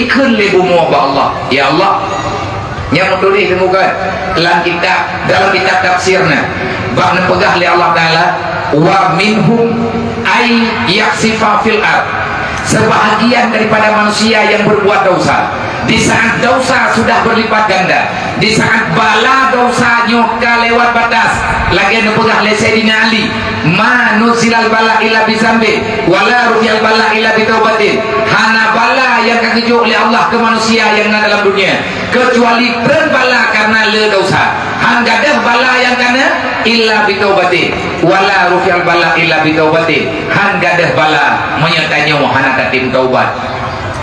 ikun le bumo ba Allah ya Allah yang menulis temukan dalam kitab tafsirna bab pegah li Allah Taala wa minhum ay yaksifa fil ard, sebahagian daripada manusia yang berbuat dosa di saat dosa sudah berlipat ganda, di saat bala dosanya kelewat batas lagi nepegah le Sayyidina Ali ma nuzilal bala illa bizambi wala rufial bala illa bitaubatin, hana bala yang kekejuk oleh Allah ke manusia yang ada dalam dunia kecuali berbala karena le dosa, han gadah bala yang kana illa bitaubatin wala rufial bala illa bitaubatin, han gadah bala menyatanya hana tatim taubat.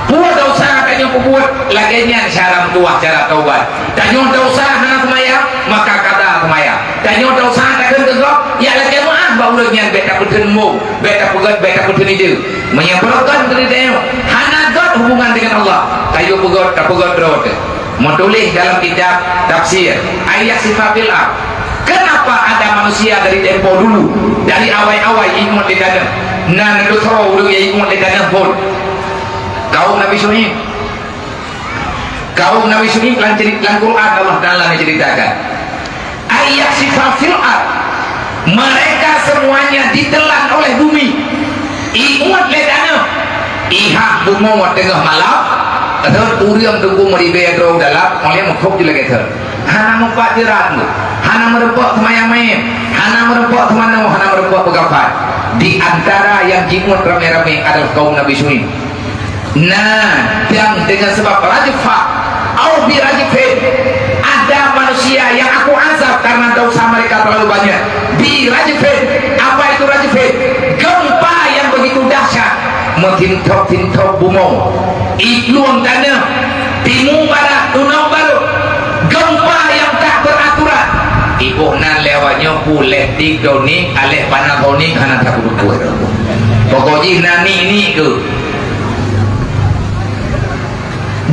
Buat dosa tanya buat laginya syaram tuah cara taubat. Tanya dosa hana semaya maka kata semaya. Tanya dosa takkan tegak ya lagi maaf baulnya beta putrenmu, beta pegat beta putren itu. Menyebabkan keridanya hana got hubungan dengan Allah. Tayo pegat tak pegat rote. Menulis dalam kitab tafsir ayat sifatil ab. Kenapa ada manusia dari tempo dulu dari awal-awal ingat di dalam nan itu tahu dulu ya ingat di dalam pun kaum Nabi Syuaib lan Quran Allah Ta'ala menceritakan ayat sifat fil'at, mereka semuanya ditelan oleh bumi imuat ledana ihak bumi tengah malam atau uriam tunggu meribaya drau dalam oleh mengkop juga gitu hana mempak jerat hana merepok semayam-mayam hana merepok semana hana merepok pegafat. Di antara yang jimut rame-rame adalah kaum Nabi Syuaib. Nah, yang dengan sebab rajfa au bi rajfin, ada manusia yang aku azab karena dosa mereka terlalu banyak. Bi rajfin, apa itu rajfin? Gempa yang begitu dahsyat, mentintok-tintok bumi, ikluang tanah, timur barat, tunau baru, gempa yang tak beraturan. Ibu nan lewatnya boleh tikdonik, aleh panatonik, anak tak berkuat. Pokoknya nani ini ke.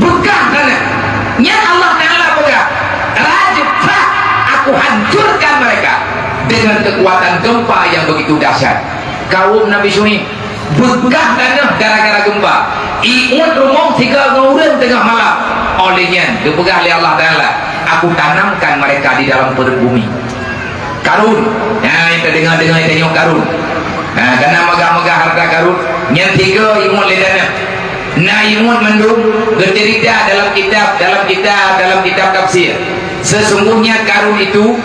Bukan karena yang Allah Ta'ala pegang rajfah, aku hancurkan mereka dengan kekuatan gempa yang begitu dahsyat. Kaum Nabi Syuaib begah tanah gara-gara gempa iut rumah 3 orang tengah malam olehnya dipegah oleh Allah Ta'ala, aku tanamkan mereka di dalam perut bumi. Karun, nah kita dengar-dengar tengok karun, nah karena megah-megah harta karun yang 3 iut ledana. Nah imun mendung bercerita dalam kitab tafsir sesungguhnya karun itu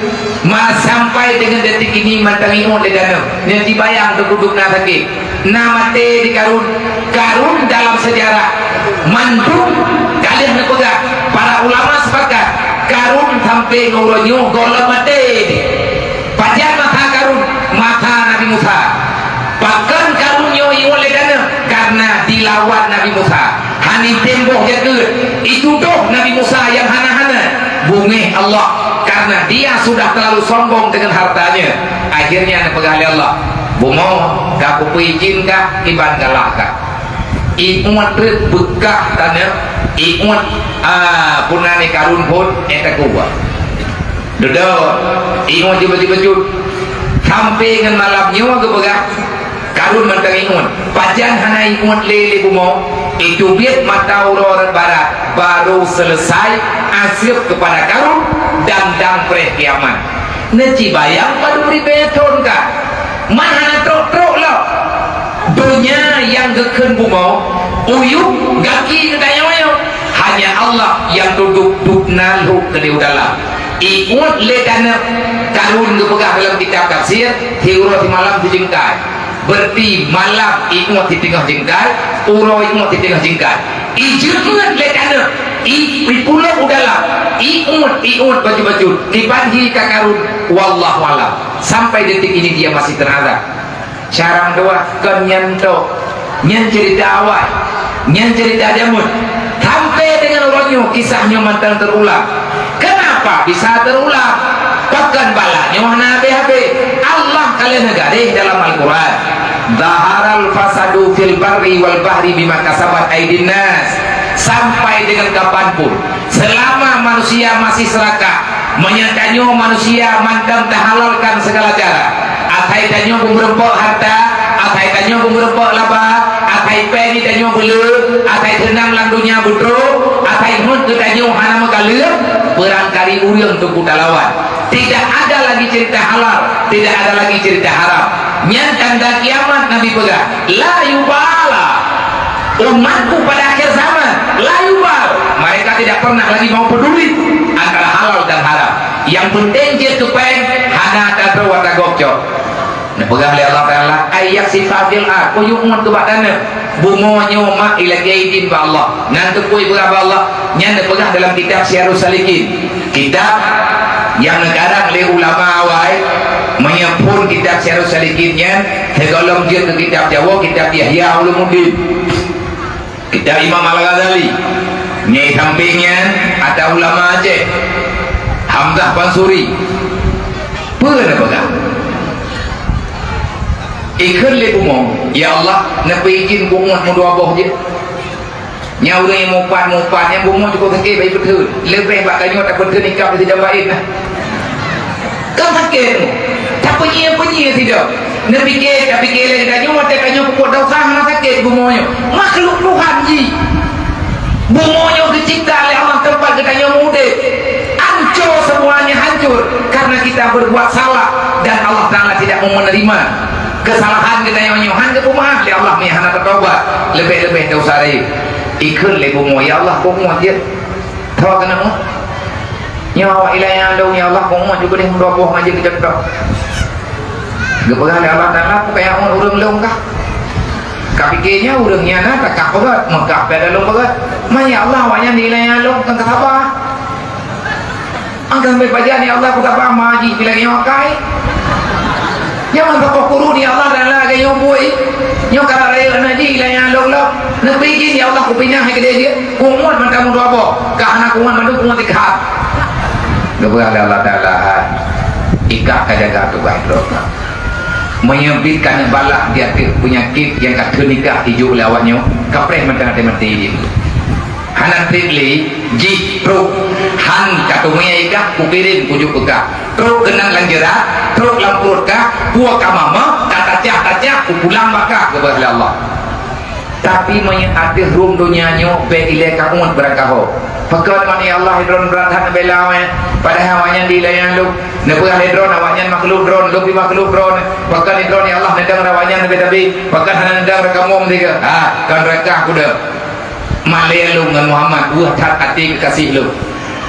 sampai dengan detik ini mantang imun ledana yang dibayang duduk sakit nama di karun dalam sejarah mandung kalian nepegang para ulama sepakat karun sampai ngurunyo gola mati pajar mata karun mata Nabi Musa bahkan karunnya imun ledana karena dilawan Nabi Musa hani tembok jaga itu doh Nabi Musa yang hana-hana bungi Allah karena dia sudah terlalu sombong dengan hartanya akhirnya dipegang oleh Allah bungo kaku izin kah iban kalah kah imuat bekah tanah imuat punani karun pun eta kuat duduk imuat tiba-tiba sampai dengan malamnya ke pegang karun mentang imun pajan hana imun lele bumo itu biat mata orang barat baru selesai asif kepada karun dan pre kiamat neci bayang pada beri beton kah mana trok-trok lah dunia yang geken bumo uyuk gaki kedayawayo hanya Allah yang duduk nalu ke dalam ikut ledana karun kepegang dalam kitab tafsir hiurah di malam dijengkai berarti malam ikut di tengah jengkal urau ikut di tengah jengkal ijungan ledana pulau udahlah ikut baju-baju dibagi kakarun wallahu alam sampai detik ini dia masih terada carang doa kenyanto nyan cerita awal nyan cerita jamut sampai dengan orangnya kisahnya mantan terulang. Kenapa bisa terulang? Bahkan balanya mana habis Allah kalian negarih dalam Al-Quran zaharal fasadu fil barri wal bahri bima kasabat aydin nas, sampai dengan kapanpun selama manusia masih serakah menyatanya manusia mantan terhalalkan segala cara ataitannya bumrempok harta ataitannya bumrempok laba atai pe ni tanyo belu atai senang lang dunia butro atai mun ke tanyo hana makaleu barangkali urang tu kutalawan tidak ada lagi cerita halal tidak ada lagi cerita haram nyan tanda kiamat Nabi pegang la yubala umatku pada akhir zaman la yubal mereka tidak pernah lagi mau peduli antara halal dan haram yang penting dia tupeng hana tadro wa tagokco nah pegang oleh Allah Ta'ala ayak sifatil ar kuyuk umat kebadana bumonyo mak ila jaidin ba Allah nanti kuy berapa Allah nyanda pegang dalam kitab Syiarus Salikin kitab yang sekarang oleh ulama awal menyempur kitab Syiarus Salikinnya segolong dia ke kitab Jawa kitab Yahya Ulumuddin kitab Imam Al-Ghazali nyai sampingnya ada ulama Aceh Hamzah Bansuri pernah pegang ikhlas le bumong ya Allah nepi izin bumong mudua boh je nyau ni mupan yang bumong cukup sakit baik betul lebih bak kanyo tak betul nikah tidak baik nah kan sakit tak punya tidak nepi ke tapi ke le kanyo mata kanyo pokok dosa mana sakit bumongnya makhluk Tuhan ji bumongnya dicipta oleh Allah tempat kanyo muda hancur semuanya hancur karena kita berbuat salah dan Allah Ta'ala tidak mau menerima kesalahan kita yang nyuhan ke rumah ya Allah mihana bertobat lebih-lebih dosa dari ikut lebumu ya Allah kumu dia tahu kenapa nyawa ilayah dong ya Allah kumu juga dia mendoboh aja kita dok gepegah Allah Ta'ala kayak urang leung kah kapikirnya urangnya na tak kapagat maka pada leung bagat mah ya Allah wanya di ilayah leung kan apa angkat bepajan ya Allah apa maji bilangnya wakai jangan tak kuru ni Allah dan Allah ke yang buat yang kalau raya naji lah yang long nabi ini ya Allah kupinah hai kedai dia kuat macam kamu apa karena kuat macam kuat ikat kepada Allah Ta'ala ikat kajaga tu baik loh menyebitkan balak dia penyakit yang kat nikah hijau lawannya kapreh macam mati dia hanan tripli ji pro han katumnya ikat kukirin kujuk pegak truk kenang lanjera truk lampur kah buah kamama kacah pulang bakah kepada Allah tapi menyati rum dunianya beile kamu berangkaho fakad mani Allah hidron berantan belawe pada hawanya di layang lu nebuah hidron awanya makhluk drone lebih makhluk drone fakad hidron ya Allah nedang rawanya nabi fakad hanandang rekamum tiga kan rekah kuda malaya lu dengan Muhammad buah tat hati kekasih lu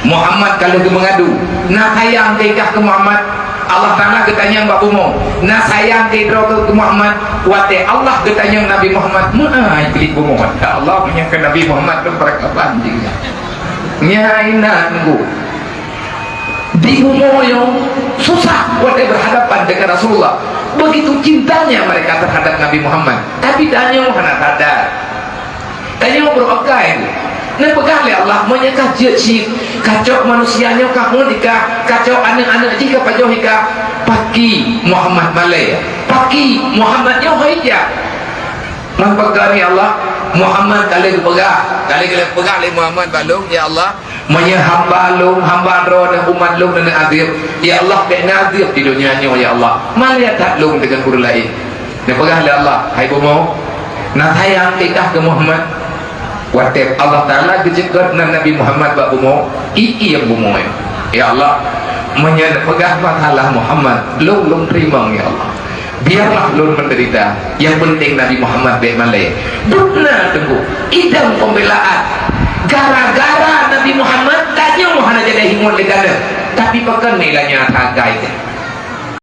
Muhammad kalau dia mengadu nak sayang kekah ke Muhammad Allah Ta'ala ketanya Mbak Bumo nak sayang kekah ke Muhammad wate Allah ketanya Nabi Muhammad iklit Bumo Allah menyangka Nabi Muhammad itu perkapan juga nyaina nunggu di Bumo yang susah wate berhadapan dengan Rasulullah begitu cintanya mereka terhadap Nabi Muhammad tapi tanya mana sadar tanya berokai ini pegang oleh Allah menyekah jecik kacau manusianya kamu jika kacau anak-anak jika pajau jika pagi Muhammad Malay pagi Muhammad Yohaya mempegang ya Allah Muhammad kali pegang oleh Muhammad balung ya Allah menyehamba lung hamba roh dan umat lung dan azib ya Allah kayak nazib di dunianya ya Allah malah tak lung dengan guru lain ini pegang oleh Allah hai bomo nak sayang kita ke Muhammad watep Allah Ta'ala kejengkat Nabi Muhammad bak bumo iki yang bumo ya Allah menyedekah masalah Muhammad lung terima ya Allah biarlah lung menderita yang penting Nabi Muhammad baik malai benar tunggu idam pembelaan gara-gara Nabi Muhammad tanya Muhammad jadi himun legana tapi bahkan nilainya tagai